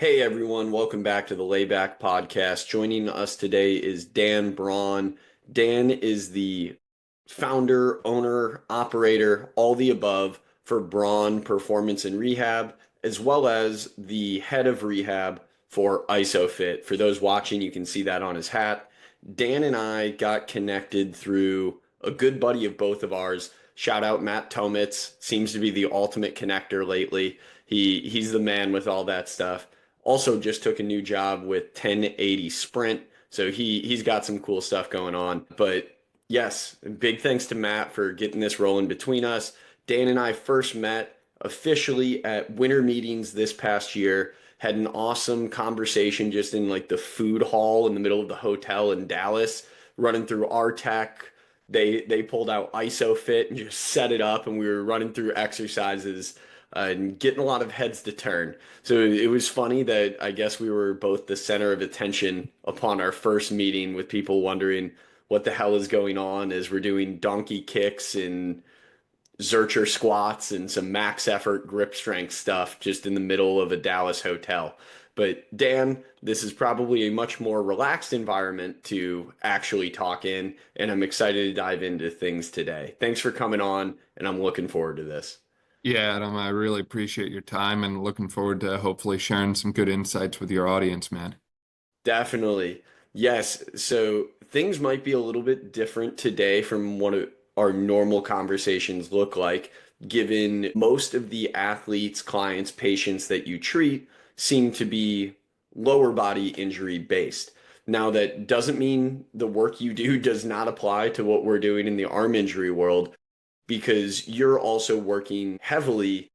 Hey everyone, welcome back to the Layback Podcast. Joining us today is Dan Braun. Dan is the founder, owner, operator, all the above for Braun Performance and Rehab, as well as the head of rehab for ISOFIT. For those watching, you can see that on his hat. Dan and I got connected through a good buddy of both of ours. Shout out Matt Tomitz, seems to be the ultimate connector lately. He's the man with all that stuff. Also just took a new job with 1080 Sprint. So he's got some cool stuff going on. But yes, big thanks to Matt for getting this rolling between us. Dan and I first met officially at winter meetings this past year. Had an awesome conversation just in like the food hall in the middle of the hotel in Dallas, running through our tech. They pulled out ISOFIT and just set it up, and we were running through exercises and getting a lot of heads to turn. So it was funny that I guess we were both the center of attention upon our first meeting, with people wondering what the hell is going on as we're doing donkey kicks and Zercher squats and some max effort grip strength stuff just in the middle of a Dallas hotel. But Dan, this is probably a much more relaxed environment to actually talk in, and I'm excited to dive into things today. Thanks for coming on, and I'm looking forward to this. Yeah, Adam, I really appreciate your time and looking forward to hopefully sharing some good insights with your audience, man. Definitely. Yes. So things might be a little bit different today from what our normal conversations look like, given most of the athletes, clients, patients that you treat seem to be lower body injury based. Now, that doesn't mean the work you do does not apply to what we're doing in the arm injury world, because you're also working heavily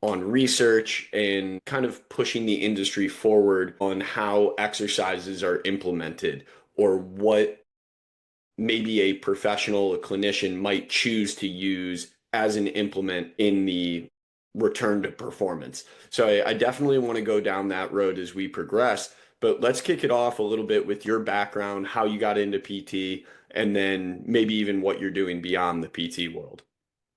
on research and kind of pushing the industry forward on how exercises are implemented, or what maybe a professional, a clinician might choose to use as an implement in the return to performance. So I definitely want to go down that road as we progress, but let's kick it off a little bit with your background, how you got into PT, and then maybe even what you're doing beyond the PT world.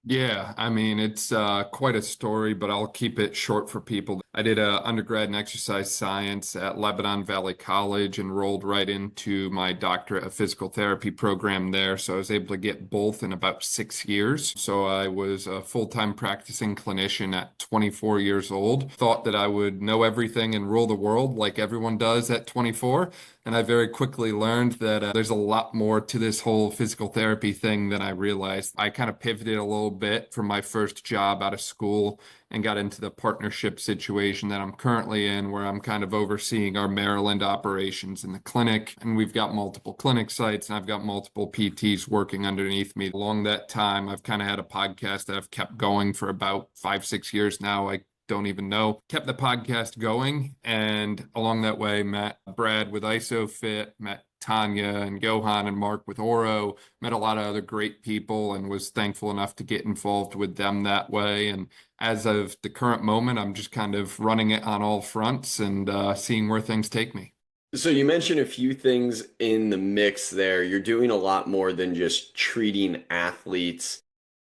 Yeah, I mean, it's quite a story, but I'll keep it short for people. I did a undergrad in exercise science at Lebanon Valley College and rolled right into my doctorate of physical therapy program there. So I was able to get both in about 6 years. So I was a full-time practicing clinician at 24 years old. Thought that I would know everything and rule the world like everyone does at 24. And I very quickly learned that there's a lot more to this whole physical therapy thing than I realized. I kind of pivoted a little bit from my first job out of school and got into the partnership situation that I'm currently in, where I'm kind of overseeing our Maryland operations in the clinic. And we've got multiple clinic sites, and I've got multiple PTs working underneath me. Along that time, I've kind of had a podcast that I've kept going for about 5, 6 years now. I don't even know. Kept the podcast going, and along that way, met Brad with ISOFIT, met Tanya and Gohan and Mark with Oro, met a lot of other great people, and was thankful enough to get involved with them that way. And as of the current moment, I'm just kind of running it on all fronts and seeing where things take me. So you mentioned a few things in the mix there. You're doing a lot more than just treating athletes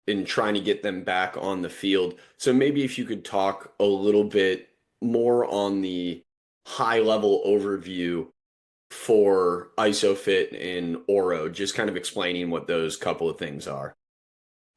and trying to get them back on the field. So maybe if you could talk a little bit more on the high level overview for ISOFIT and Oro, just kind of explaining what those couple of things are.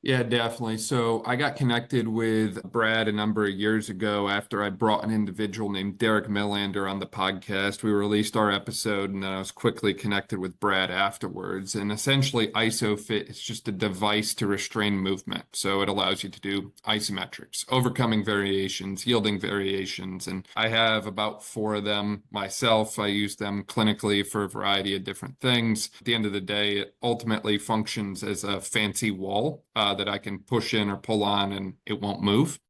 Yeah, definitely. So I got connected with Brad a number of years ago after I brought an individual named Derek Millander on the podcast. We released our episode, and then I was quickly connected with Brad afterwards. And essentially, ISOFIT is just a device to restrain movement. So it allows you to do isometrics, overcoming variations, yielding variations. And I have about 4 of them myself. I use them clinically for a variety of different things. At the end of the day, it ultimately functions as a fancy wall that I can push in or pull on and it won't move.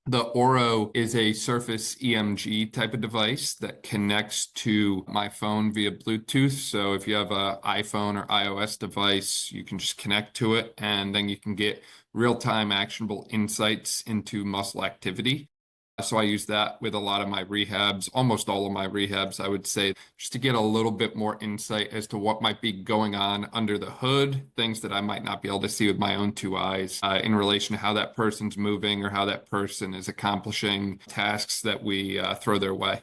The Oro is a surface EMG type of device that connects to my phone via Bluetooth. So if you have an iPhone or iOS device, you can just connect to it, and then you can get real-time actionable insights into muscle activity. So I use that with a lot of my rehabs, almost all of my rehabs, I would say, just to get a little bit more insight as to what might be going on under the hood, things that I might not be able to see with my own 2 eyes, in relation to how that person's moving or how that person is accomplishing tasks that we throw their way.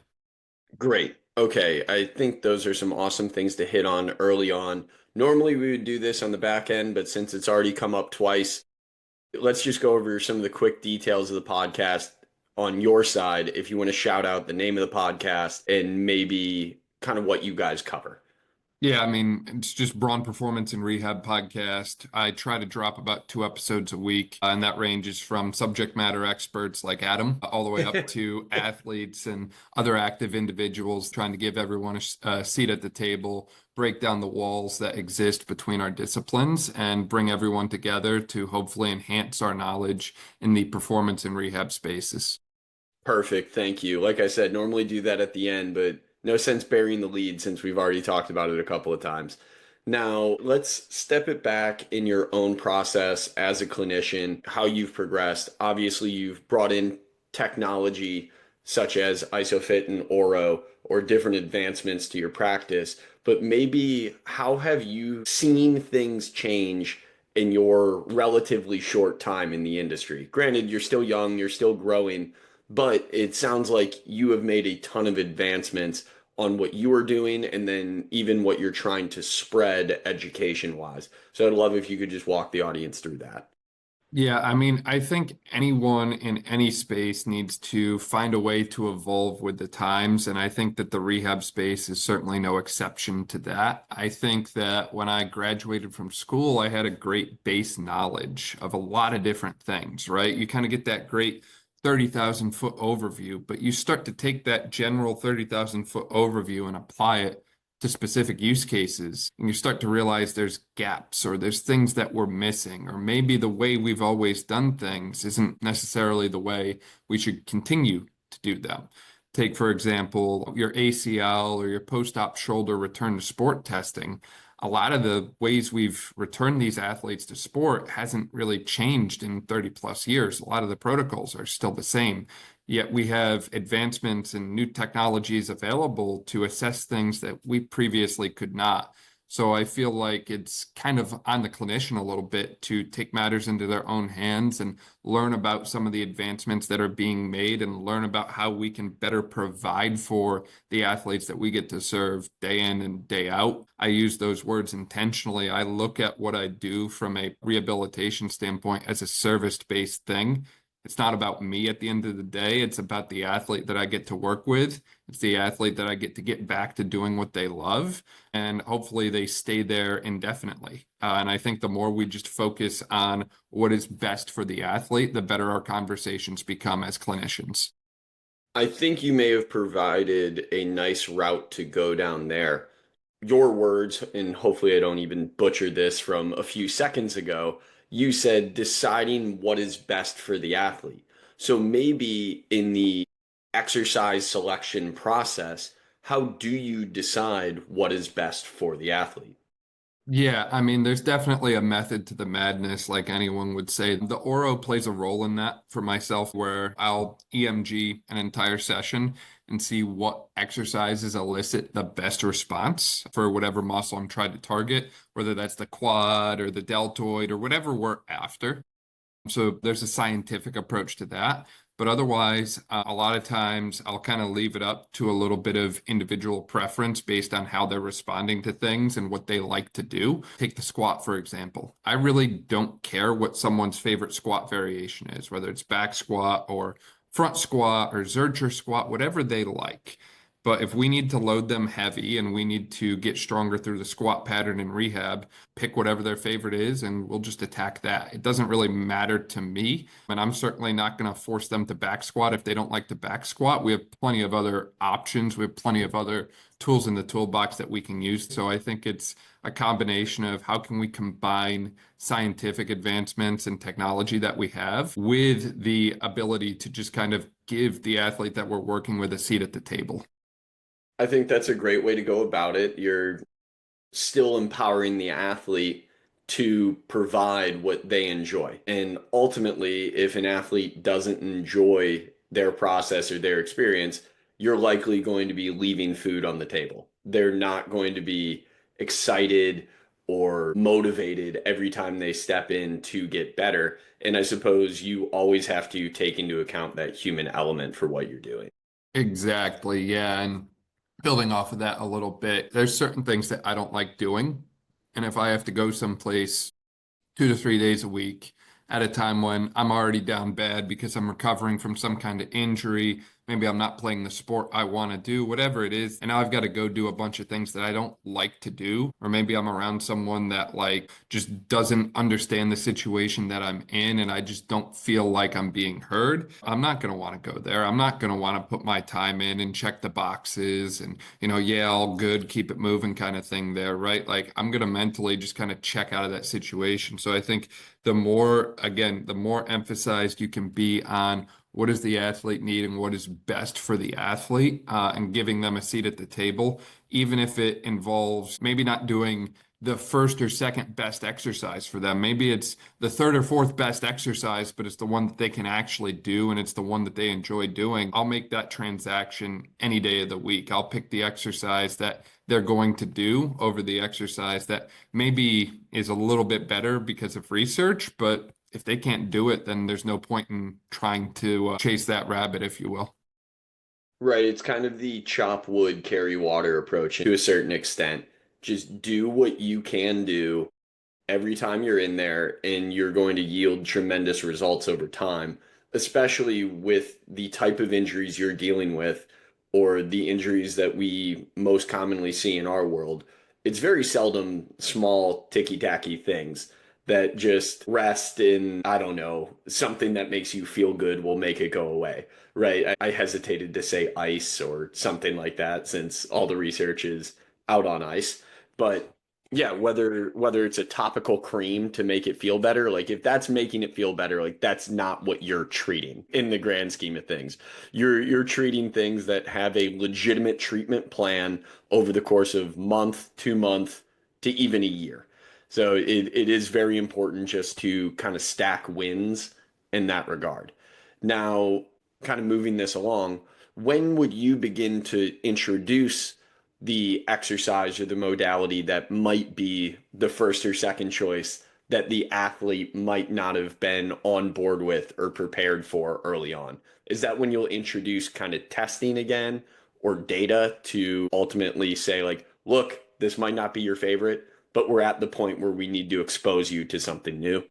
Great. Okay. I think those are some awesome things to hit on early on. Normally we would do this on the back end, but since it's already come up twice, let's just go over some of the quick details of the podcast on your side. If you want to shout out the name of the podcast and maybe kind of what you guys cover. Yeah, I mean, it's just Braun Performance and Rehab podcast. I try to drop about 2 episodes a week, and that ranges from subject matter experts like Adam all the way up to athletes and other active individuals, trying to give everyone a seat at the table, break down the walls that exist between our disciplines, and bring everyone together to hopefully enhance our knowledge in the performance and rehab spaces. Perfect. Thank you. Like I said, normally do that at the end, but no sense burying the lead since we've already talked about it a couple of times. Now, let's step it back in your own process as a clinician, how you've progressed. Obviously, you've brought in technology such as ISOFIT and Oro or different advancements to your practice, but maybe how have you seen things change in your relatively short time in the industry? Granted, you're still young, you're still growing, but it sounds like you have made a ton of advancements on what you are doing and then even what you're trying to spread education wise. So I'd love if you could just walk the audience through that. Yeah, I mean, I think anyone in any space needs to find a way to evolve with the times. And I think that the rehab space is certainly no exception to that. I think that when I graduated from school, I had a great base knowledge of a lot of different things, right? You kind of get that great 30,000 foot overview, but you start to take that general 30,000 foot overview and apply it to specific use cases, and you start to realize there's gaps or there's things that we're missing, or maybe the way we've always done things isn't necessarily the way we should continue to do them. Take, for example, your ACL or your post-op shoulder return to sport testing. A lot of the ways we've returned these athletes to sport hasn't really changed in 30 plus years. A lot of the protocols are still the same. Yet we have advancements and new technologies available to assess things that we previously could not. So I feel like it's kind of on the clinician a little bit to take matters into their own hands and learn about some of the advancements that are being made and learn about how we can better provide for the athletes that we get to serve day in and day out. I use those words intentionally. I look at what I do from a rehabilitation standpoint as a service-based thing. It's not about me at the end of the day. It's about the athlete that I get to work with. It's the athlete that I get to get back to doing what they love. And hopefully they stay there indefinitely. And I think the more we just focus on what is best for the athlete, the better our conversations become as clinicians. I think you may have provided a nice route to go down there. Your words, and hopefully I don't even butcher this from a few seconds ago, you said deciding what is best for the athlete. So maybe in the exercise selection process, how do you decide what is best for the athlete? Yeah, I mean, there's definitely a method to the madness, like anyone would say. The Oro plays a role in that for myself, where I'll EMG an entire session and see what exercises elicit the best response for whatever muscle I'm trying to target, whether that's the quad or the deltoid or whatever we're after. So there's a scientific approach to that. But otherwise, a lot of times I'll kind of leave it up to a little bit of individual preference based on how they're responding to things and what they like to do. Take the squat, for example. I really don't care what someone's favorite squat variation is, whether it's back squat or front squat or Zercher squat, whatever they like. But if we need to load them heavy and we need to get stronger through the squat pattern in rehab, pick whatever their favorite is and we'll just attack that. It doesn't really matter to me. And I'm certainly not going to force them to back squat if they don't like to back squat. We have plenty of other options. We have plenty of other tools in the toolbox that we can use. So I think it's a combination of how can we combine scientific advancements and technology that we have with the ability to just kind of give the athlete that we're working with a seat at the table. I think that's a great way to go about it. You're still empowering the athlete to provide what they enjoy. And ultimately, if an athlete doesn't enjoy their process or their experience, you're likely going to be leaving food on the table. They're not going to be excited or motivated every time they step in to get better. And I suppose you always have to take into account that human element for what you're doing. Exactly. Yeah. And building off of that a little bit, there's certain things that I don't like doing. And if I have to go someplace 2 to 3 days a week at a time when I'm already down bad because I'm recovering from some kind of injury. Maybe I'm not playing the sport I want to do, whatever it is. And now I've got to go do a bunch of things that I don't like to do. Or maybe I'm around someone that like just doesn't understand the situation that I'm in and I just don't feel like I'm being heard. I'm not going to want to go there. I'm not going to want to put my time in and check the boxes and, yeah, all good, keep it moving kind of thing there, right? Like I'm going to mentally just kind of check out of that situation. So I think the more emphasized you can be on what does the athlete need and what is best for the athlete, and giving them a seat at the table, even if it involves maybe not doing the first or second best exercise for them. Maybe it's the third or fourth best exercise, but it's the one that they can actually do and it's the one that they enjoy doing. I'll make that transaction any day of the week. I'll pick the exercise that they're going to do over the exercise that maybe is a little bit better because of research, but if they can't do it, then there's no point in trying to chase that rabbit, if you will. Right, it's kind of the chop wood, carry water approach to a certain extent. Just do what you can do every time you're in there, and you're going to yield tremendous results over time, especially with the type of injuries you're dealing with or the injuries that we most commonly see in our world. It's very seldom small, ticky-tacky things that just rest in, I don't know, something that makes you feel good will make it go away, right? I hesitated to say ice or something like that since all the research is out on ice. But yeah, whether it's a topical cream to make it feel better, like if that's making it feel better, like that's not what you're treating in the grand scheme of things. You're treating things that have a legitimate treatment plan over the course of month, 2 month to even a year. So it is very important just to kind of stack wins in that regard. Now, kind of moving this along, when would you begin to introduce the exercise or the modality that might be the first or second choice that the athlete might not have been on board with or prepared for early on? Is that when you'll introduce kind of testing again or data to ultimately say, like, look, this might not be your favorite, but we're at the point where we need to expose you to something new?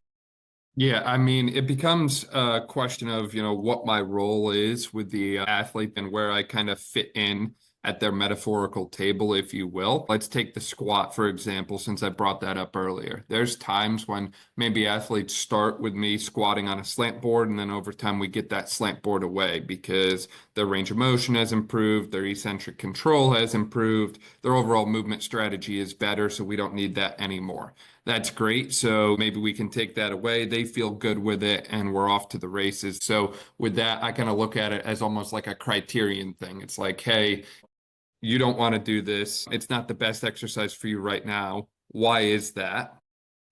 Yeah, I mean, it becomes a question of, what my role is with the athlete and where I kind of fit in at their metaphorical table, if you will. Let's take the squat, for example, since I brought that up earlier. There's times when maybe athletes start with me squatting on a slant board, and then over time we get that slant board away because their range of motion has improved, their eccentric control has improved, their overall movement strategy is better, so we don't need that anymore. That's great. So maybe we can take that away. They feel good with it and we're off to the races. So with that, I kind of look at it as almost like a criterion thing. It's like, hey, you don't want to do this. It's not the best exercise for you right now. Why is that?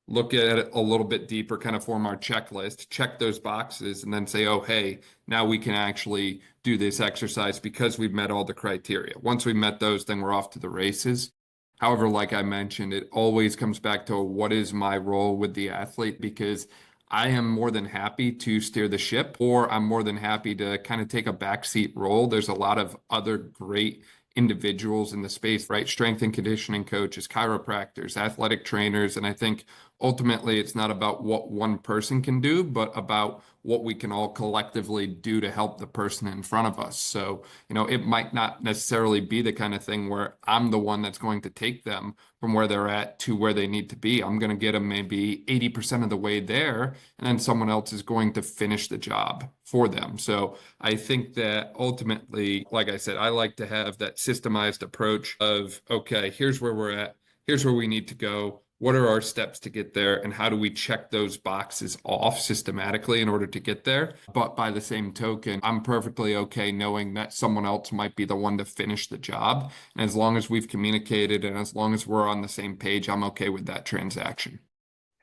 Look at it a little bit deeper, kind of form our checklist, check those boxes, and then say, oh, hey, now we can actually do this exercise because we've met all the criteria. Once we've met those, then we're off to the races. However, like I mentioned, it always comes back to what is my role with the athlete because I am more than happy to steer the ship, or I'm more than happy to kind of take a backseat role. There's a lot of other great individuals in the space, right? Strength and conditioning coaches, chiropractors, athletic trainers. And I think ultimately it's not about what one person can do, but about what we can all collectively do to help the person in front of us. So, it might not necessarily be the kind of thing where I'm the one that's going to take them from where they're at to where they need to be. I'm going to get them maybe 80% of the way there, and then someone else is going to finish the job for them. So I think that ultimately, like I said, I like to have that systemized approach of, okay, here's where we're at, here's where we need to go. What are our steps to get there, and how do we check those boxes off systematically in order to get there? But by the same token, I'm perfectly okay knowing that someone else might be the one to finish the job. And as long as we've communicated and as long as we're on the same page, I'm okay with that transaction.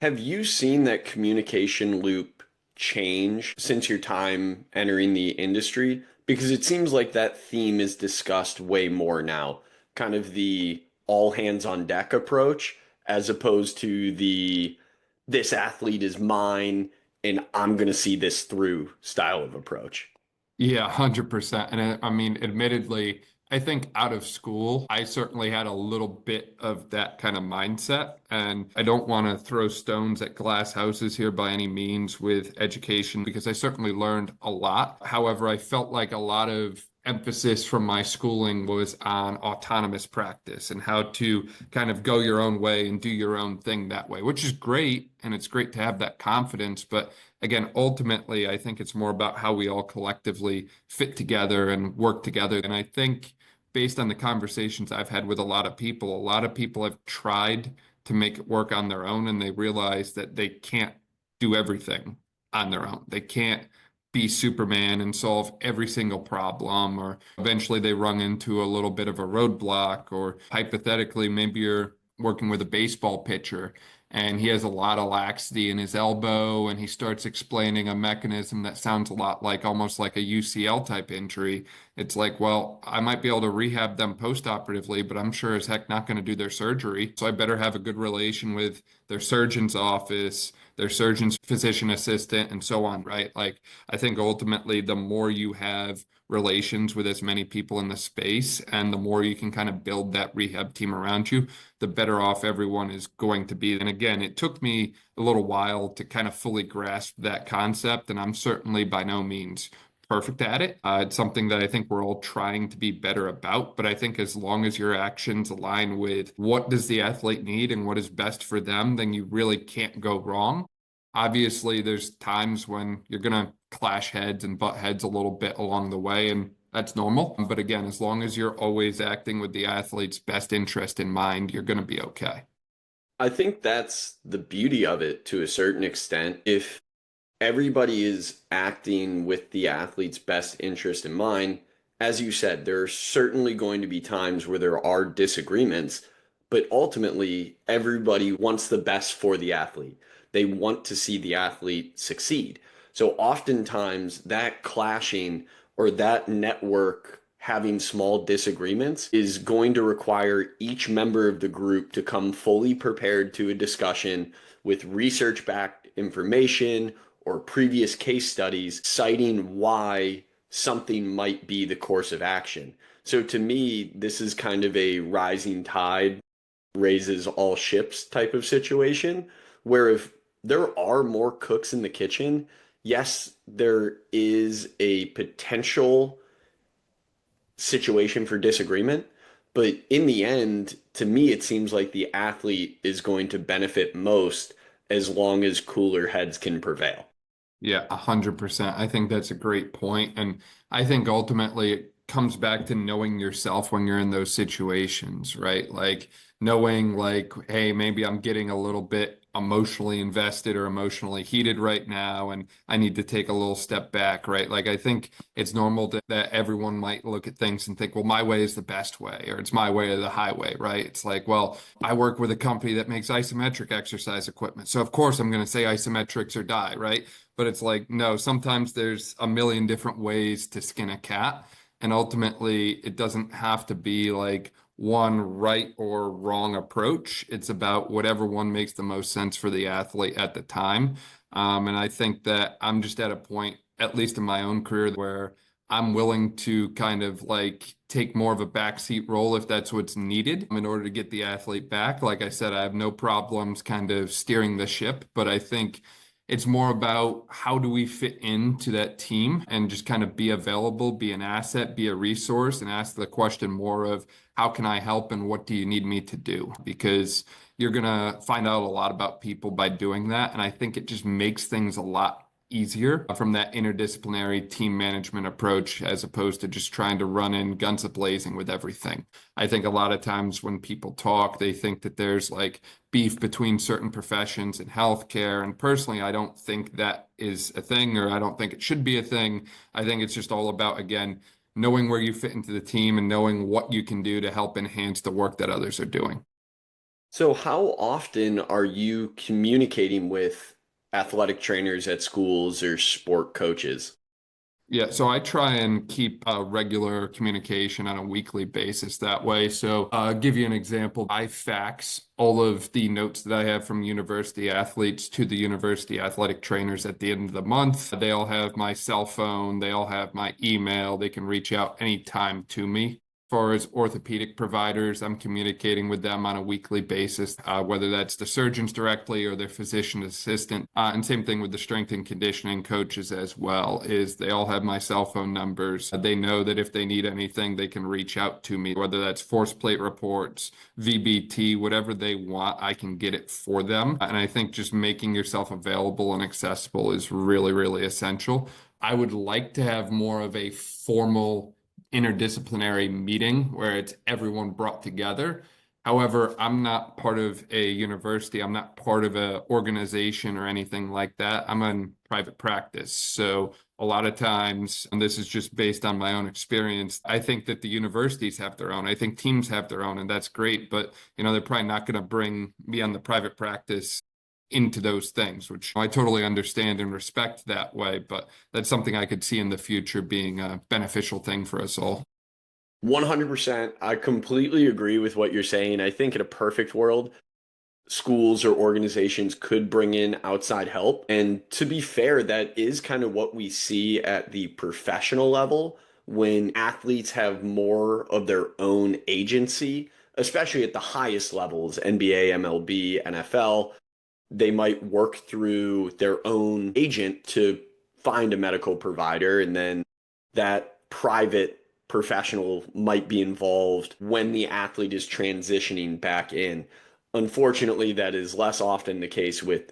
Have you seen that communication loop change since your time entering the industry? Because it seems like that theme is discussed way more now, kind of the all hands on deck approach, as opposed to the this athlete is mine and I'm going to see this through style of approach. Yeah, 100%. And I mean, admittedly, I think out of school, I certainly had a little bit of that kind of mindset. And I don't want to throw stones at glass houses here by any means with education, because I certainly learned a lot. However, I felt like a lot of emphasis from my schooling was on autonomous practice and how to kind of go your own way and do your own thing that way, which is great. And it's great to have that confidence. But again, ultimately, I think it's more about how we all collectively fit together and work together. And I think based on the conversations I've had with a lot of people have tried to make it work on their own, and they realize that they can't do everything on their own. They can't be Superman and solve every single problem, or eventually they run into a little bit of a roadblock, or hypothetically, maybe you're working with a baseball pitcher and he has a lot of laxity in his elbow and he starts explaining a mechanism that sounds a lot like almost like a UCL type injury. It's like, well, I might be able to rehab them post-operatively, but I'm sure as heck not going to do their surgery. So I better have a good relation with their surgeon's office, their surgeon's physician assistant, and so on, right? Like, I think ultimately the more you have relations with as many people in the space and the more you can kind of build that rehab team around you, the better off everyone is going to be. And again, it took me a little while to kind of fully grasp that concept, and I'm certainly by no means perfect at it. It's something that I think we're all trying to be better about, but I think as long as your actions align with what does the athlete need and what is best for them, then you really can't go wrong. Obviously, there's times when you're going to clash heads and butt heads a little bit along the way, and that's normal. But again, as long as you're always acting with the athlete's best interest in mind, you're going to be okay. I think that's the beauty of it to a certain extent. If everybody is acting with the athlete's best interest in mind, as you said, there are certainly going to be times where there are disagreements, but ultimately, everybody wants the best for the athlete. They want to see the athlete succeed. So oftentimes, that clashing or that network having small disagreements is going to require each member of the group to come fully prepared to a discussion with research backed information or previous case studies citing why something might be the course of action. So to me, this is kind of a rising tide raises all ships type of situation, where if there are more cooks in the kitchen, yes, there is a potential situation for disagreement. But in the end, to me, it seems like the athlete is going to benefit most as long as cooler heads can prevail. Yeah, 100%. I think that's a great point. And I think ultimately it comes back to knowing yourself when you're in those situations, right? Like knowing like, hey, maybe I'm getting a little bit emotionally invested or emotionally heated right now, and I need to take a little step back, right? Like I think it's normal that everyone might look at things and think, well, my way is the best way, or it's my way or the highway, right? It's like, well, I work with a company that makes isometric exercise equipment. So of course I'm going to say isometrics or die, right? But it's like, no, sometimes there's a million different ways to skin a cat. And ultimately, it doesn't have to be like one right or wrong approach. It's about whatever one makes the most sense for the athlete at the time. And I think that I'm just at a point, at least in my own career, where I'm willing to kind of like take more of a backseat role if that's what's needed in order to get the athlete back. Like I said, I have no problems kind of steering the ship, but I think it's more about how do we fit into that team and just kind of be available, be an asset, be a resource, and ask the question more of how can I help and what do you need me to do? Because you're going to find out a lot about people by doing that. And I think it just makes things a lot easier from that interdisciplinary team management approach as opposed to just trying to run in guns a-blazing with everything. I think a lot of times when people talk, they think that there's like beef between certain professions in healthcare. And personally, I don't think that is a thing, or I don't think it should be a thing. I think it's just all about, again, knowing where you fit into the team and knowing what you can do to help enhance the work that others are doing. So, how often are you communicating with athletic trainers at schools or sport coaches? Yeah, so I try and keep regular communication on a weekly basis that way. So, give you an example. I fax all of the notes that I have from university athletes to the university athletic trainers at the end of the month. They all have my cell phone, they all have my email, they can reach out anytime to me. far as orthopedic providers, I'm communicating with them on a weekly basis, whether that's the surgeons directly or their physician assistant. And same thing with the strength and conditioning coaches as well, is they all have my cell phone numbers. They know that if they need anything, they can reach out to me, whether that's force plate reports, VBT, whatever they want, I can get it for them. And I think just making yourself available and accessible is really, really essential. I would like to have more of a formal interdisciplinary meeting where it's everyone brought together. However, I'm not part of a university. I'm not part of an organization or anything like that. I'm in private practice. So a lot of times, and this is just based on my own experience, I think that the universities have their own. I think teams have their own, and that's great. But, they're probably not going to bring me on the private practice into those things, which I totally understand and respect that way, but that's something I could see in the future being a beneficial thing for us all. 100%. I completely agree with what you're saying. I think in a perfect world, schools or organizations could bring in outside help. And to be fair, that is kind of what we see at the professional level when athletes have more of their own agency, especially at the highest levels, NBA, MLB, NFL. They might work through their own agent to find a medical provider, and then that private professional might be involved when the athlete is transitioning back in. Unfortunately, that is less often the case with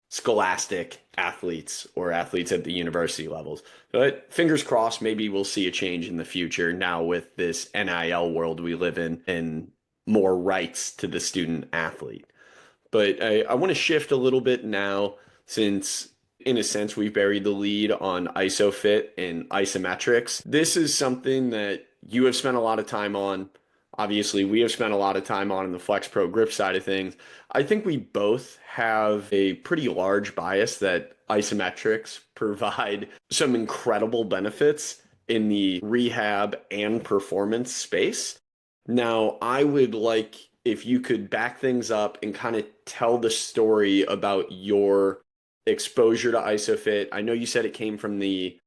scholastic athletes or athletes at the university levels. But fingers crossed, maybe we'll see a change in the future now with this NIL world we live in and more rights to the student athlete. But I want to shift a little bit now since, in a sense, we've buried the lead on ISOFIT and Isometrics. This is something that you have spent a lot of time on. Obviously, we have spent a lot of time on the Flex Pro grip side of things. I think we both have a pretty large bias that Isometrics provide some incredible benefits in the rehab and performance space. Now, I would like if you could back things up and kind of tell the story about your exposure to ISOFIT. I know you said it came from the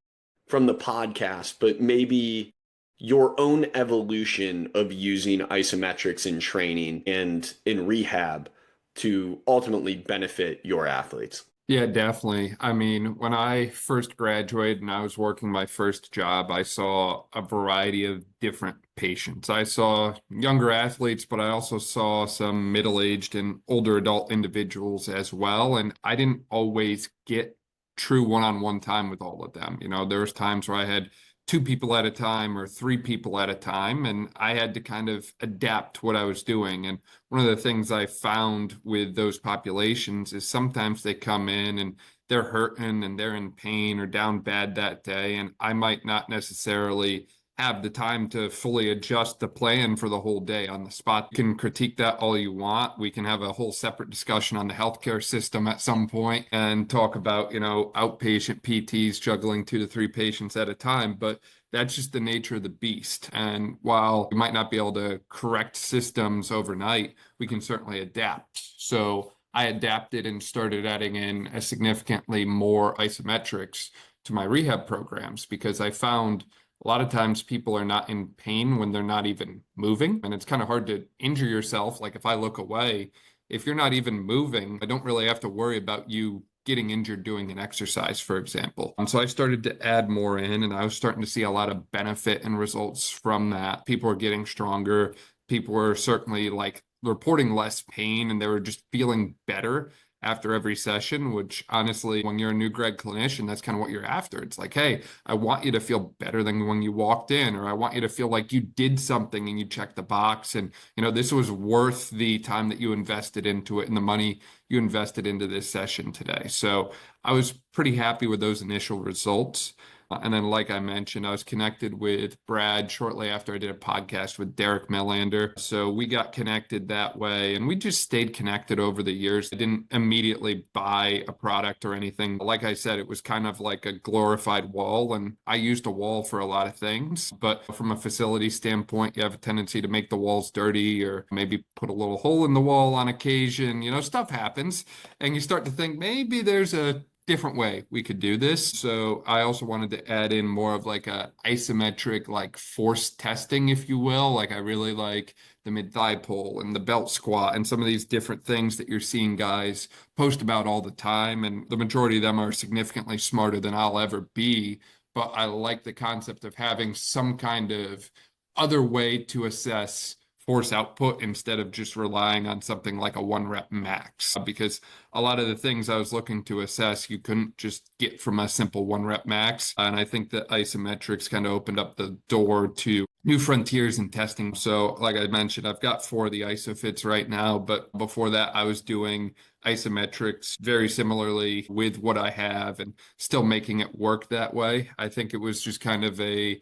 podcast, but maybe your own evolution of using isometrics in training and in rehab to ultimately benefit your athletes. Yeah, definitely. I mean, when I first graduated and I was working my first job, I saw a variety of different patients. I saw younger athletes, but I also saw some middle-aged and older adult individuals as well. And I didn't always get true one-on-one time with all of them. There was times where I had two people at a time or three people at a time, and I had to kind of adapt what I was doing. And one of the things I found with those populations is sometimes they come in and they're hurting and they're in pain or down bad that day, and I might not necessarily have the time to fully adjust the plan for the whole day on the spot. You can critique that all you want. We can have a whole separate discussion on the healthcare system at some point and talk about, outpatient PTs juggling 2 to 3 patients at a time. But that's just the nature of the beast. And while we might not be able to correct systems overnight, we can certainly adapt. So I adapted and started adding in a significantly more isometrics to my rehab programs because I found a lot of times people are not in pain when they're not even moving. And it's kind of hard to injure yourself. Like if I look away, if you're not even moving, I don't really have to worry about you getting injured doing an exercise, for example. And so I started to add more in, and I was starting to see a lot of benefit and results from that. People were getting stronger. People were certainly like reporting less pain, and they were just feeling better after every session, which honestly, when you're a new grad clinician, that's kind of what you're after. It's like, hey, I want you to feel better than when you walked in, or I want you to feel like you did something and you checked the box. And, this was worth the time that you invested into it and the money you invested into this session today. So I was pretty happy with those initial results. And then, like I mentioned, I was connected with Brad shortly after I did a podcast with Derek Melander. So we got connected that way, and we just stayed connected over the years. I didn't immediately buy a product or anything. Like I said, it was kind of like a glorified wall, and I used a wall for a lot of things. But from a facility standpoint, you have a tendency to make the walls dirty or maybe put a little hole in the wall on occasion. Stuff happens, and you start to think maybe there's a different way we could do this. So I also wanted to add in more of like a isometric, like force testing, if you will. Like I really like the mid thigh pull and the belt squat and some of these different things that you're seeing guys post about all the time. And the majority of them are significantly smarter than I'll ever be. But I like the concept of having some kind of other way to assess force output instead of just relying on something like a 1 rep max. Because a lot of the things I was looking to assess, you couldn't just get from a simple 1 rep max. And I think that Isometrics kind of opened up the door to new frontiers in testing. So, like I mentioned, I've got 4 of the ISOFITs right now, but before that, I was doing Isometrics very similarly with what I have and still making it work that way. I think it was just kind of a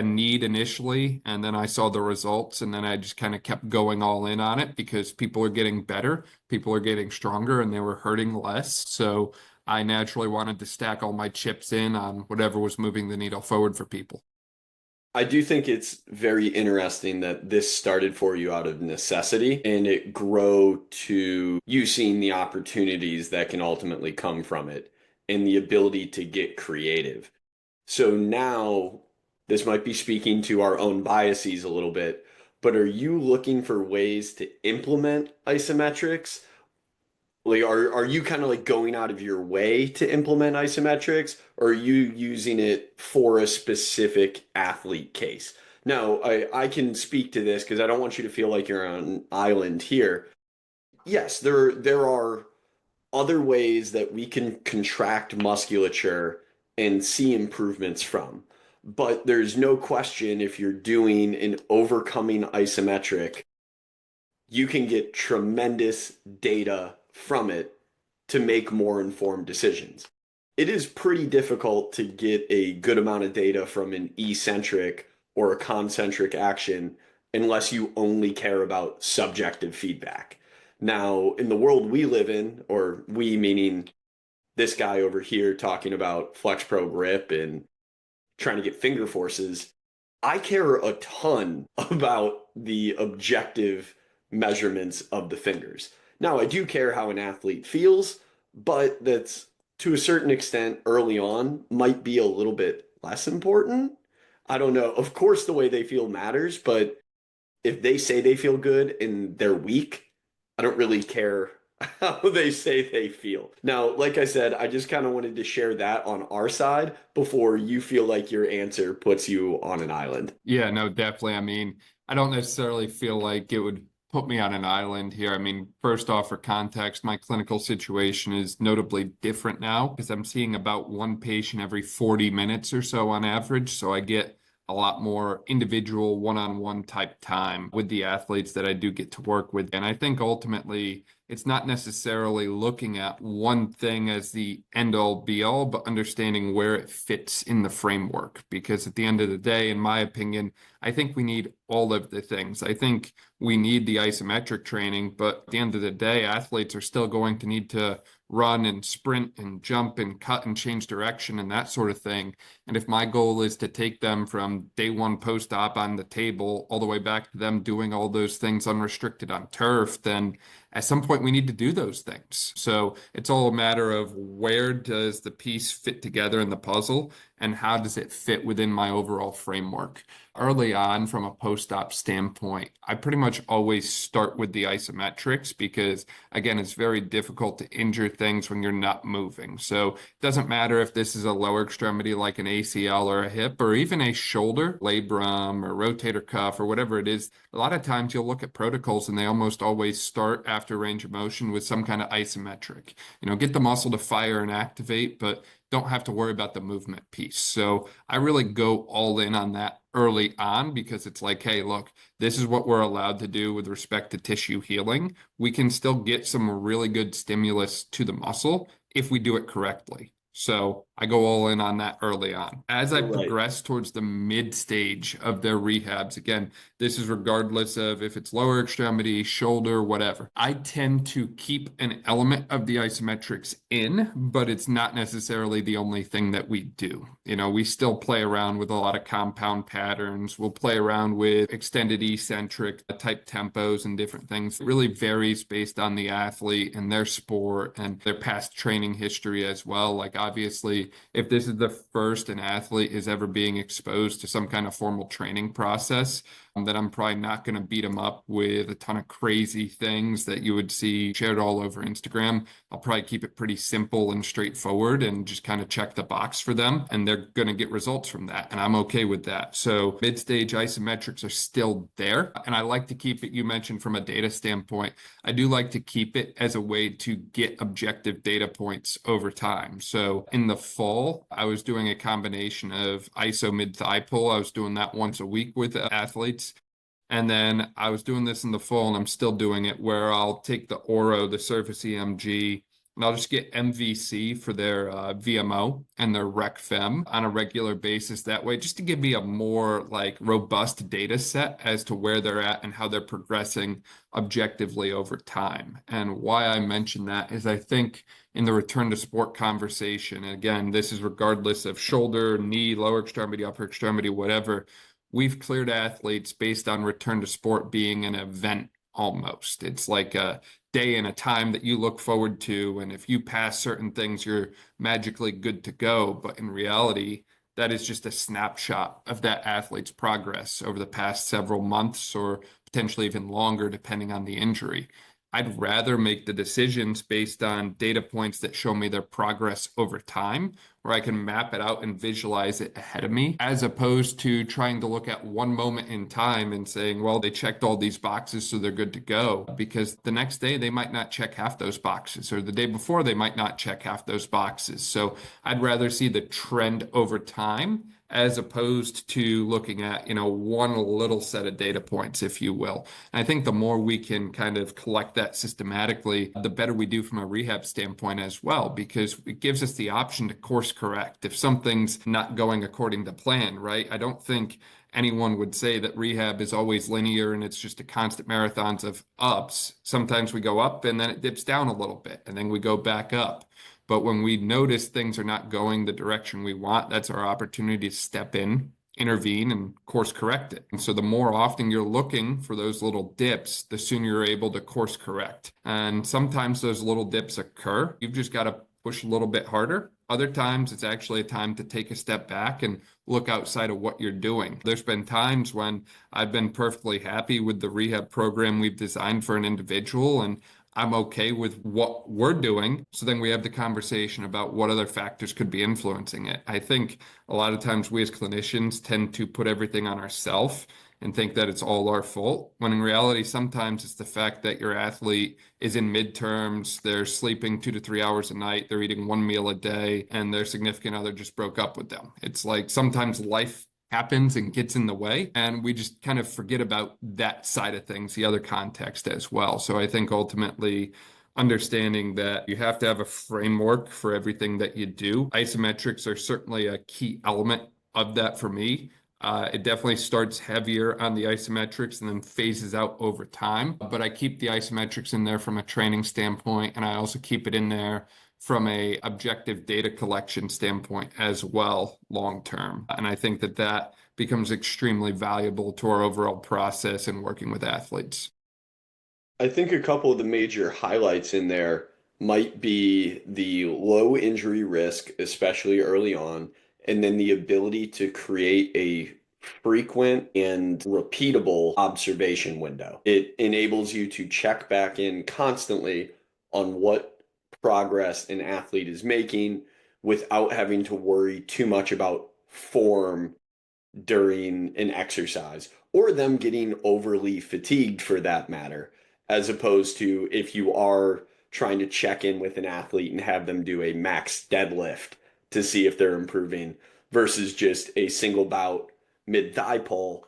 need initially, and then I saw the results, and then I just kind of kept going all in on it because people are getting better, people are getting stronger, and they were hurting less. So I naturally wanted to stack all my chips in on whatever was moving the needle forward for people. I do think it's very interesting that this started for you out of necessity and it grow to you seeing the opportunities that can ultimately come from it and the ability to get creative. So now this might be speaking to our own biases a little bit, but are you looking for ways to implement isometrics? Like, are you kind of like going out of your way to implement isometrics, or are you using it for a specific athlete case? Now, I can speak to this because I don't want you to feel like you're on an island here. Yes, there are other ways that we can contract musculature and see improvements from. But there's no question if you're doing an overcoming isometric, you can get tremendous data from it to make more informed decisions. It is pretty difficult to get a good amount of data from an eccentric or a concentric action unless you only care about subjective feedback. Now, in the world we live in, or we meaning this guy over here talking about flex pro grip and trying to get finger forces, I care a ton about the objective measurements of the fingers. Now, I do care how an athlete feels, but that's to a certain extent early on might be a little bit less important. I don't know. Of course, the way they feel matters, but if they say they feel good and they're weak, I don't really care how they say they feel. Now, like I said, I just kind of wanted to share that on our side before you feel like your answer puts you on an island. Yeah, no, definitely. I mean, I don't necessarily feel like it would put me on an island here. I mean, first off, for context, my clinical situation is notably different now because I'm seeing about 1 patient every 40 minutes or so on average. So I get a lot more individual one-on-one type time with the athletes that I do get to work with. And I think ultimately it's not necessarily looking at one thing as the end all be all, but understanding where it fits in the framework. Because at the end of the day, in my opinion, I think we need all of the things. I think we need the isometric training, but at the end of the day, athletes are still going to need to run and sprint and jump and cut and change direction and that sort of thing. And if my goal is to take them from day one post-op on the table all the way back to them doing all those things unrestricted on turf, then at some point we need to do those things. So it's all a matter of where does the piece fit together in the puzzle and how does it fit within my overall framework. Early on, from a post-op standpoint, I pretty much always start with the isometrics because, again, it's very difficult to injure things when you're not moving. So it doesn't matter if this is a lower extremity like an ACL or a hip or even a shoulder, labrum or rotator cuff or whatever it is. A lot of times you'll look at protocols and they almost always start after range of motion with some kind of isometric. Get the muscle to fire and activate, but don't have to worry about the movement piece. So I really go all in on that early on because it's like, hey, look, this is what we're allowed to do with respect to tissue healing. We can still get some really good stimulus to the muscle if we do it correctly. So I go all in on that early on. As I Right. progress towards the mid stage of their rehabs, again, this is regardless of if it's lower extremity, shoulder, whatever. I tend to keep an element of the isometrics in, but it's not necessarily the only thing that we do. We still play around with a lot of compound patterns. We'll play around with extended eccentric type tempos and different things. It really varies based on the athlete and their sport and their past training history as well. Like obviously, if this is the first an athlete is ever being exposed to some kind of formal training process, then I'm probably not going to beat them up with a ton of crazy things that you would see shared all over Instagram. I'll probably keep it pretty simple and straightforward and just kind of check the box for them. And they're going to get results from that. And I'm okay with that. So mid-stage isometrics are still there. And I like to keep it, you mentioned from a data standpoint, I do like to keep it as a way to get objective data points over time. So in the fall, I was doing a combination of iso mid-thigh pull. I was doing that once a week with athletes. And then I was doing this in the fall, and I'm still doing it, where I'll take the Oro, the Surface EMG, and I'll just get MVC for their VMO and their Rec Fem on a regular basis that way, just to give me a more like robust data set as to where they're at and how they're progressing objectively over time. And why I mention that is I think in the return to sport conversation, and again, this is regardless of shoulder, knee, lower extremity, upper extremity, whatever, we've cleared athletes based on return to sport being an event almost. It's like a day and a time that you look forward to. And if you pass certain things, you're magically good to go. But in reality, that is just a snapshot of that athlete's progress over the past several months or potentially even longer, depending on the injury. I'd rather make the decisions based on data points that show me their progress over time, where I can map it out and visualize it ahead of me, as opposed to trying to look at one moment in time and saying, well, they checked all these boxes, so they're good to go. Because the next day, they might not check half those boxes, or the day before, they might not check half those boxes. So I'd rather see the trend over time as opposed to looking at, one little set of data points, if you will. And I think the more we can kind of collect that systematically, the better we do from a rehab standpoint as well, because it gives us the option to course correct if something's not going according to plan, right? I don't think anyone would say that rehab is always linear and it's just a constant marathons of ups. Sometimes we go up and then it dips down a little bit and then we go back up. But when we notice things are not going the direction we want, that's our opportunity to step in, intervene, and course correct it. And so the more often you're looking for those little dips, the sooner you're able to course correct. And sometimes those little dips occur. You've just got to push a little bit harder. Other times it's actually a time to take a step back and look outside of what you're doing. There's been times when I've been perfectly happy with the rehab program we've designed for an individual, and I'm okay with what we're doing. So then we have the conversation about what other factors could be influencing it. I think a lot of times we as clinicians tend to put everything on ourselves and think that it's all our fault, when in reality, sometimes it's the fact that your athlete is in midterms, they're sleeping 2 to 3 hours a night, they're eating one meal a day, and their significant other just broke up with them. It's like sometimes life happens and gets in the way, and we just kind of forget about that side of things, the other context as well. So I think ultimately understanding that you have to have a framework for everything that you do. Isometrics are certainly a key element of that for me. It definitely starts heavier on the isometrics and then phases out over time. But I keep the isometrics in there from a training standpoint, and I also keep it in there from a objective data collection standpoint as well long term. And I think that that becomes extremely valuable to our overall process in working with athletes. I think a couple of the major highlights in there might be the low injury risk, especially early on, and then the ability to create a frequent and repeatable observation window. It enables you to check back in constantly on what progress an athlete is making without having to worry too much about form during an exercise or them getting overly fatigued for that matter, as opposed to if you are trying to check in with an athlete and have them do a max deadlift to see if they're improving versus just a single bout mid thigh pull.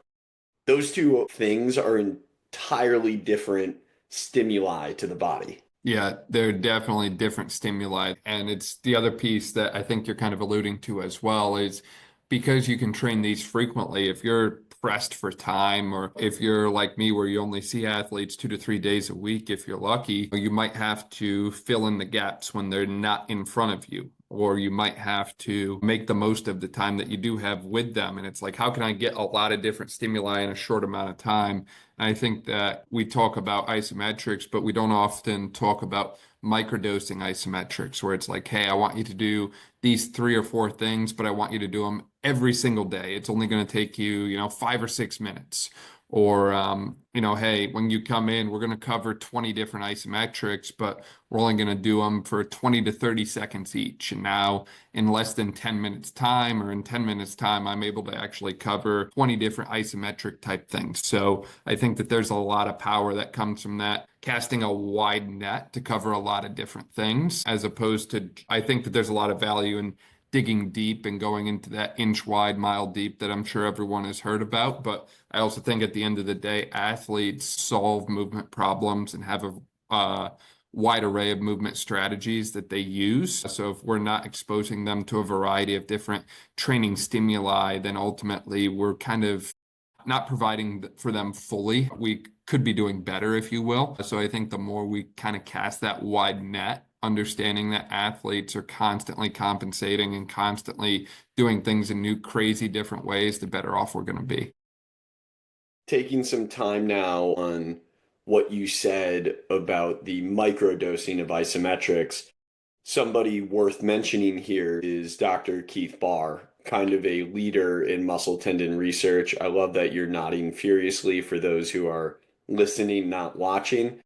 Those two things are entirely different stimuli to the body. Yeah, there are definitely different stimuli. And it's the other piece that I think you're kind of alluding to as well is because you can train these frequently, if you're pressed for time, or if you're like me, where you only see athletes 2 to 3 days a week, if you're lucky, you might have to fill in the gaps when they're not in front of you. Or you might have to make the most of the time that you do have with them. And it's like, how can I get a lot of different stimuli in a short amount of time? I think that we talk about isometrics, but we don't often talk about microdosing isometrics, where it's like, hey, I want you to do these 3 or 4 things, but I want you to do them every single day. It's only going to take you, 5 or 6 minutes. Or, hey, when you come in, we're going to cover 20 different isometrics, but we're only going to do them for 20 to 30 seconds each. And now, in less than 10 minutes time, or in 10 minutes time, I'm able to actually cover 20 different isometric type things. So I think that there's a lot of power that comes from that, casting a wide net to cover a lot of different things, as opposed to, I think that there's a lot of value in digging deep and going into that inch wide, mile deep that I'm sure everyone has heard about. But I also think at the end of the day, athletes solve movement problems and have a wide array of movement strategies that they use. So if we're not exposing them to a variety of different training stimuli, then ultimately we're kind of not providing for them fully. We could be doing better, if you will. So I think the more we kind of cast that wide net, understanding that athletes are constantly compensating and constantly doing things in new, crazy, different ways, the better off we're going to be. Taking some time now on what you said about the microdosing of isometrics, somebody worth mentioning here is Dr. Keith Barr, kind of a leader in muscle tendon research. I love that you're nodding furiously for those who are listening, not watching.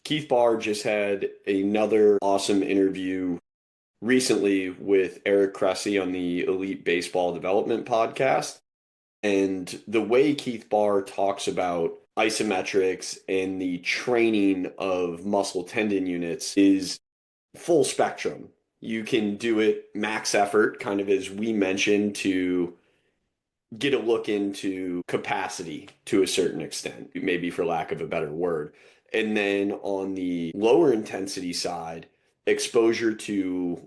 Keith Barr just had another awesome interview recently with Eric Cressy on the Elite Baseball Development Podcast. And the way Keith Barr talks about isometrics and the training of muscle tendon units is full spectrum. You can do it max effort, kind of as we mentioned, to get a look into capacity to a certain extent, maybe for lack of a better word. And then on the lower intensity side, exposure to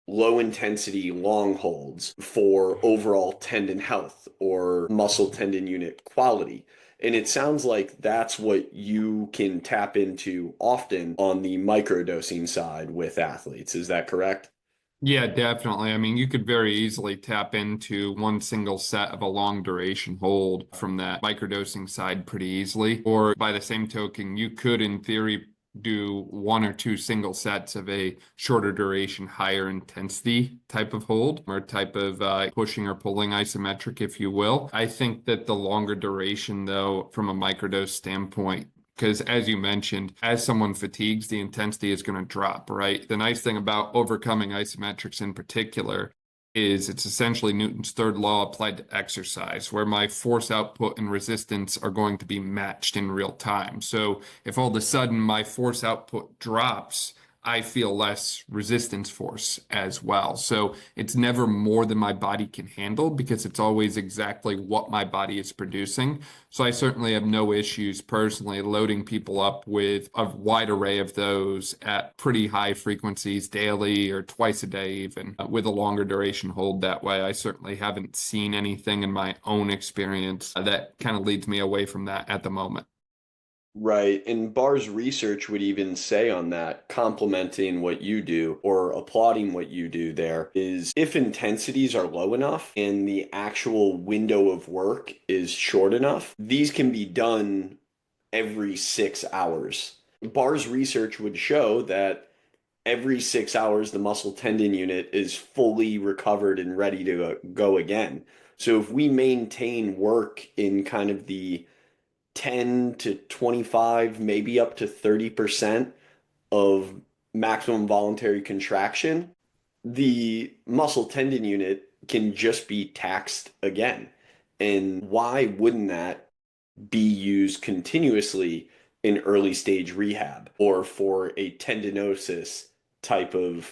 low intensity long holds for overall tendon health or muscle tendon unit quality. And it sounds like that's what you can tap into often on the microdosing side with athletes. Is that correct? Yeah, definitely. I mean, you could very easily tap into one single set of a long duration hold from that microdosing side pretty easily. Or by the same token, you could, in theory, do 1 or 2 single sets of a shorter duration, higher intensity type of hold, or type of pushing or pulling isometric, if you will. I think that the longer duration, though, from a microdose standpoint, because as you mentioned, as someone fatigues, the intensity is going to drop, right? The nice thing about overcoming isometrics in particular is it's essentially Newton's third law applied to exercise, where my force output and resistance are going to be matched in real time. So if all of a sudden my force output drops, I feel less resistance force as well. So it's never more than my body can handle, because it's always exactly what my body is producing. So I certainly have no issues personally loading people up with a wide array of those at pretty high frequencies daily or twice a day, even with a longer duration hold that way. I certainly haven't seen anything in my own experience that kind of leads me away from that at the moment. Right. And Barr's research would even say on that, complementing what you do or applauding what you do there, is if intensities are low enough and the actual window of work is short enough, these can be done every 6 hours. Barr's research would show that every 6 hours, the muscle tendon unit is fully recovered and ready to go again. So if we maintain work in kind of the 10 to 25, maybe up to 30% of maximum voluntary contraction, the muscle tendon unit can just be taxed again. And why wouldn't that be used continuously in early stage rehab or for a tendinosis type of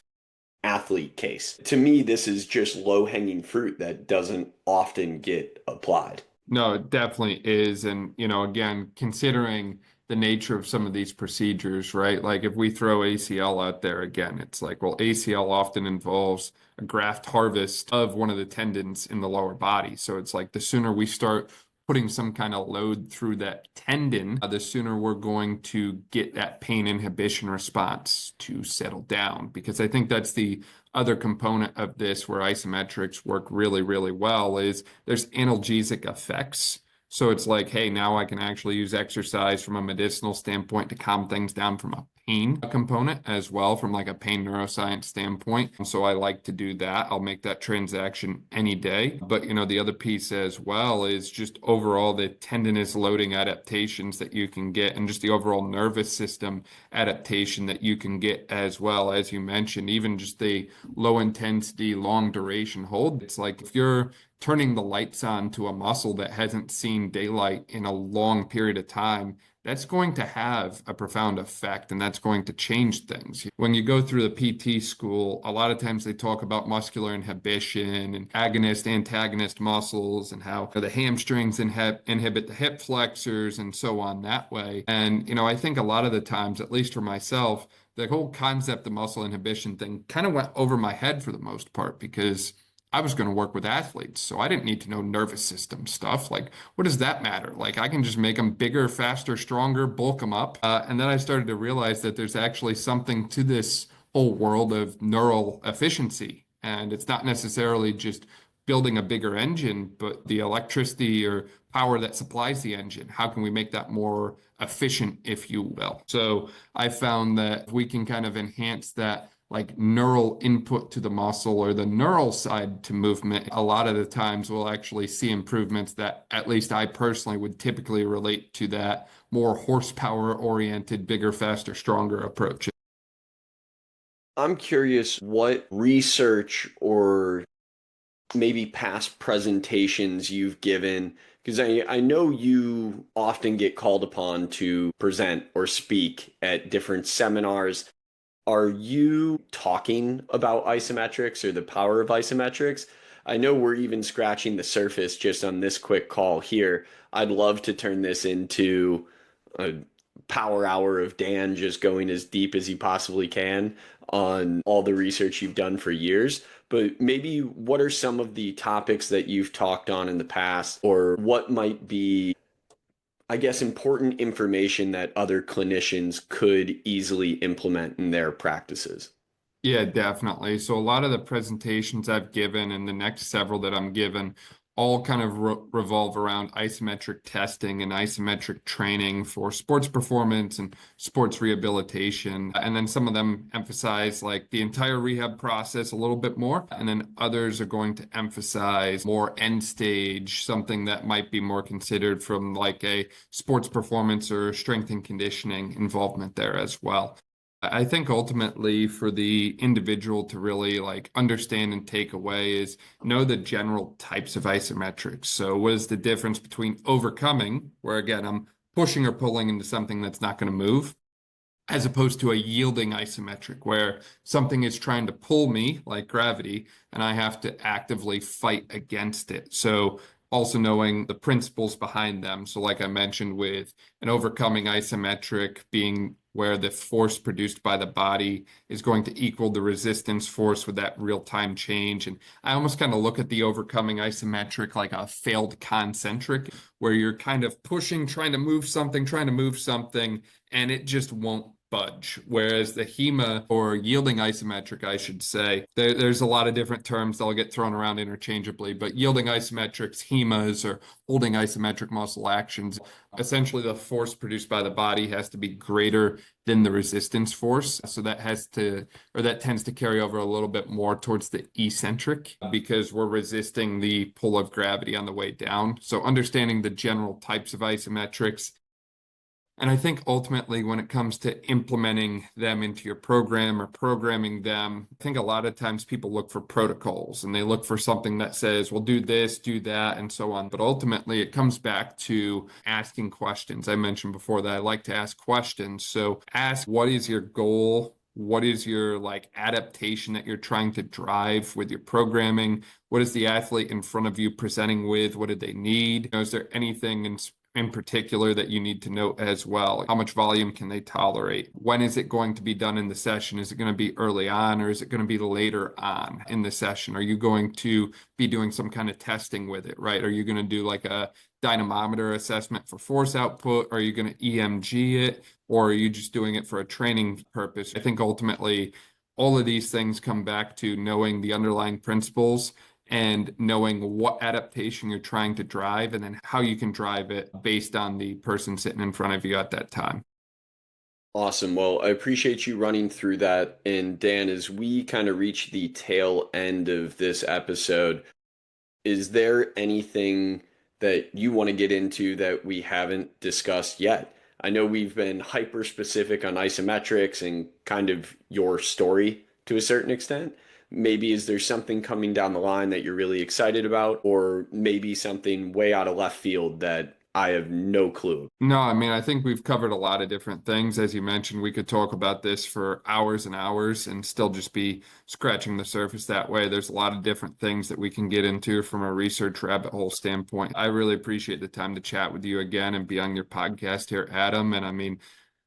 athlete case? To me, this is just low hanging fruit that doesn't often get applied. No, it definitely is. And, again, considering the nature of some of these procedures, right? Like if we throw ACL out there again, it's like, well, ACL often involves a graft harvest of one of the tendons in the lower body. So it's like the sooner we start putting some kind of load through that tendon, the sooner we're going to get that pain inhibition response to settle down. Because I think that's the other component of this where isometrics work really, really well is there's analgesic effects. So it's like, hey, now I can actually use exercise from a medicinal standpoint to calm things down from a pain component as well, from like a pain neuroscience standpoint. So I like to do that. I'll make that transaction any day. But, the other piece as well is just overall the tendinous loading adaptations that you can get and just the overall nervous system adaptation that you can get as well. As you mentioned, even just the low intensity, long duration hold. It's like if you're turning the lights on to a muscle that hasn't seen daylight in a long period of time, that's going to have a profound effect and that's going to change things. When you go through the PT school, a lot of times they talk about muscular inhibition and agonist, antagonist muscles and how the hamstrings inhibit the hip flexors and so on that way. And, I think a lot of the times, at least for myself, the whole concept of muscle inhibition thing kind of went over my head for the most part because I was going to work with athletes, so I didn't need to know nervous system stuff. Like, what does that matter? Like, I can just make them bigger, faster, stronger, bulk them up. And then I started to realize that there's actually something to this whole world of neural efficiency. And it's not necessarily just building a bigger engine, but the electricity or power that supplies the engine. How can we make that more efficient, if you will? So I found that we can kind of enhance that like neural input to the muscle or the neural side to movement, a lot of the times we'll actually see improvements that at least I personally would typically relate to that more horsepower oriented, bigger, faster, stronger approach. I'm curious what research or maybe past presentations you've given, because I know you often get called upon to present or speak at different seminars. Are you talking about isometrics or the power of isometrics? I know we're even scratching the surface just on this quick call here. I'd love to turn this into a power hour of Dan just going as deep as he possibly can on all the research you've done for years. But maybe what are some of the topics that you've talked on in the past, or what might be, I guess, important information that other clinicians could easily implement in their practices? Yeah, definitely. So a lot of the presentations I've given and the next several that I'm given all kind of revolve around isometric testing and isometric training for sports performance and sports rehabilitation. And then some of them emphasize like the entire rehab process a little bit more. And then others are going to emphasize more end stage, something that might be more considered from like a sports performance or strength and conditioning involvement there as well. I think ultimately for the individual to really like understand and take away is know the general types of isometrics. So what is the difference between overcoming, where again, I'm pushing or pulling into something that's not going to move, as opposed to a yielding isometric, where something is trying to pull me like gravity and I have to actively fight against it. So also knowing the principles behind them. So like I mentioned with an overcoming isometric being where the force produced by the body is going to equal the resistance force with that real-time change. And I almost kind of look at the overcoming isometric like a failed concentric, where you're kind of pushing, trying to move something, and it just won't budge. Whereas the HEMA or yielding isometric, I should say, there's a lot of different terms that'll get thrown around interchangeably, but yielding isometrics, HEMAs, or holding isometric muscle actions, essentially the force produced by the body has to be greater than the resistance force. So that tends to carry over a little bit more towards the eccentric because we're resisting the pull of gravity on the way down. So understanding the general types of isometrics. And I think ultimately, when it comes to implementing them into your program or programming them, I think a lot of times people look for protocols and they look for something that says, well, do this, do that, and so on. But ultimately, it comes back to asking questions. I mentioned before that I like to ask questions. So ask, what is your goal? What is your like adaptation that you're trying to drive with your programming? What is the athlete in front of you presenting with? What do they need? Is there anything in particular that you need to note as well? How much volume can they tolerate? When is it going to be done in the session? Is it going to be early on or is it going to be later on in the session? Are you going to be doing some kind of testing with it, right? Are you going to do like a dynamometer assessment for force output? Are you going to EMG it? Or are you just doing it for a training purpose? I think ultimately all of these things come back to knowing the underlying principles and knowing what adaptation you're trying to drive and then how you can drive it based on the person sitting in front of you at that time. Awesome. Well, I appreciate you running through that. And Dan, as we kind of reach the tail end of this episode, is there anything that you want to get into that we haven't discussed yet? I know we've been hyper specific on isometrics and kind of your story to a certain extent. Maybe is there something coming down the line that you're really excited about, or maybe something way out of left field that I have no clue? No, I mean, I think we've covered a lot of different things. As you mentioned, we could talk about this for hours and hours and still just be scratching the surface that way. There's a lot of different things that we can get into from a research rabbit hole standpoint. I really appreciate the time to chat with you again and be on your podcast here, Adam. And I mean,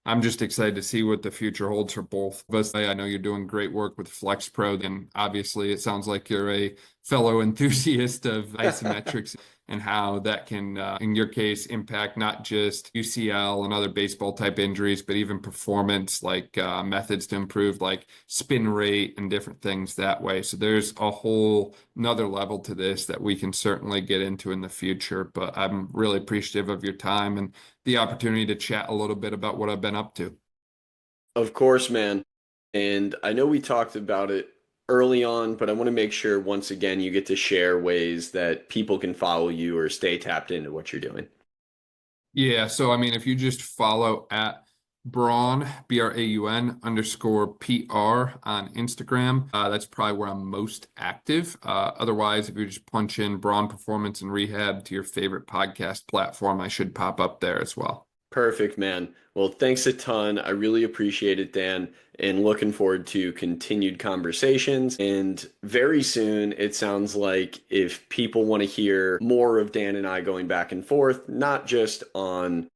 I'm just excited to see what the future holds for both of us. I know you're doing great work with FlexPro, and obviously it sounds like you're a fellow enthusiast of isometrics and how that can, in your case, impact not just UCL and other baseball type injuries, but even performance, like methods to improve like spin rate and different things that way. So there's a whole another level to this that we can certainly get into in the future. But I'm really appreciative of your time and the opportunity to chat a little bit about what I've been up to. Of course, man. And I know we talked about it early on, but I want to make sure once again you get to share ways that people can follow you or stay tapped into what you're doing. Yeah, so I mean, if you just follow at Braun, BRAUN _ PR on Instagram, that's probably where I'm most active. Otherwise, if you just punch in Braun Performance and Rehab to your favorite podcast platform, I should pop up there as well. Perfect, man. Well, thanks a ton. I really appreciate it, Dan, and looking forward to continued conversations. And very soon, it sounds like if people want to hear more of Dan and I going back and forth, not just on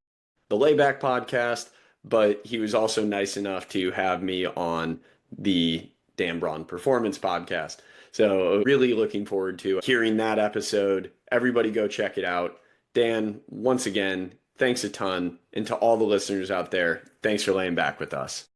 the Layback podcast, but he was also nice enough to have me on the Dan Braun Performance podcast. So, really looking forward to hearing that episode. Everybody go check it out. Dan, once again, thanks a ton. And to all the listeners out there, thanks for laying back with us.